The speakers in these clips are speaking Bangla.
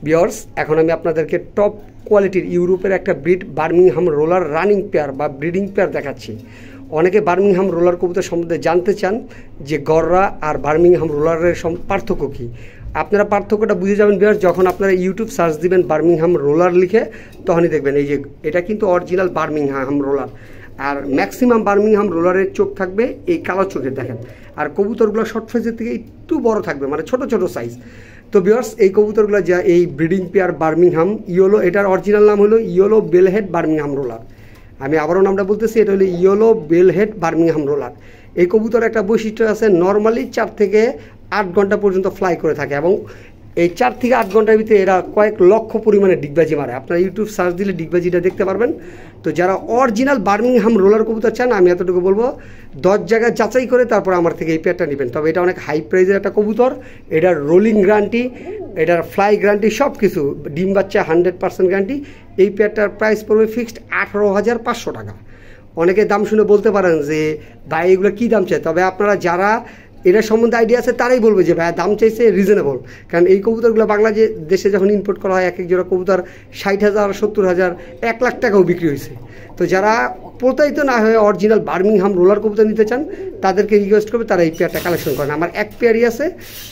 ভিউয়ার্স, এখন আমি আপনাদেরকে টপ কোয়ালিটির ইউরোপের একটা breed Birmingham roller running pair বা ব্রিডিং পেয়ার দেখাচ্ছি। অনেকে বার্মিংহাম রোলার কবুতর সম্বন্ধে জানতে চান যে গররা আর বার্মিংহাম রোলারের পার্থক্য কী। আপনারা পার্থক্যটা বুঝে যাবেন ভিউয়ার্স যখন আপনারা ইউটিউব সার্চ দিবেন বার্মিংহাম রোলার লিখে, তখনই দেখবেন এই যে এটা কিন্তু অরিজিনাল বার্মিংহাম রোলার। আর ম্যাক্সিমাম বার্মিংহাম রোলারের চোখ থাকবে এই কালো চোখের, দেখেন। আর কবুতরগুলো শর্ট সাইজের থেকে একটু বড় থাকবে, মানে ছোট ছোট সাইজ। তো ভিউয়ার্স, এই কবুতরগুলো যা এই ব্রিডিং পেয়ার বার্মিংহাম ইয়েলো, এটার অরিজিনাল নাম হলো ইয়েলো বেলহেড বার্মিংহাম রোলার। আমি আবারও নামটা বলতেছি, এটা হলো ইয়েলো বেলহেড বার্মিংহাম রোলার। এই কবুতর একটা বৈশিষ্ট্য আছে, নর্মালি 4 থেকে 8 ঘন্টা পর্যন্ত ফ্লাই করে থাকে এবং এই 4 থেকে 8 ঘন্টার ভিতরে এরা কয়েক লক্ষ পরিমাণে ডিগবাজি মারে। আপনারা ইউটিউব সার্চ দিলে ডিগবাজিটা দেখতে পারবেন। তো যারা অরিজিনাল বার্মিংহাম রোলার কবুতর চান, আমি এতটুকু বলবো 10 জায়গায় যাচাই করে তারপর আমার থেকে এই পেয়ারটা নেবেন। তবে এটা অনেক হাই প্রাইজের একটা কবুতর, এটার রোলিং গ্যারান্টি, এটার ফ্লাই গ্যারান্টি, সব কিছু, ডিম বাচ্চা 100% গ্যারান্টি। এই পেয়ারটার প্রাইস পড়বে ফিক্সড 18,500 টাকা। অনেকে দাম শুনে বলতে পারেন যে ভাই এগুলো কী দাম চাই, তবে আপনারা যারা এটার সম্বন্ধে আইডিয়া আছে তারাই বলবে যে ভাই দাম চাইছে রিজনেবল। কারণ এই কবুতরগুলো বাংলাদেশে যখন ইম্পোর্ট করা হয়, এক এক জোড়া কবুতর 60,000, 70,000, 1 লাখ টাকাও বিক্রি হয়েছে। তো যারা প্রতারিত না হয়ে অরিজিনাল বার্মিংহাম রোলার কবুতর নিতে চান, তাদেরকে রিকোয়েস্ট করবে তারা এই পেয়ারটা কালেকশন করেন। আমার এক পেয়ারই আছে,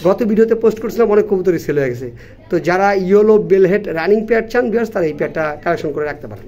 গত ভিডিওতে পোস্ট করছিলাম, অনেক কবুতরই সেল হয়ে গেছে। তো যারা ইয়েলো বেলহেড রানিং পেয়ার চান ভিউয়ার্স, তারা এই পেয়ারটা কালেকশন করে রাখতে পারেন।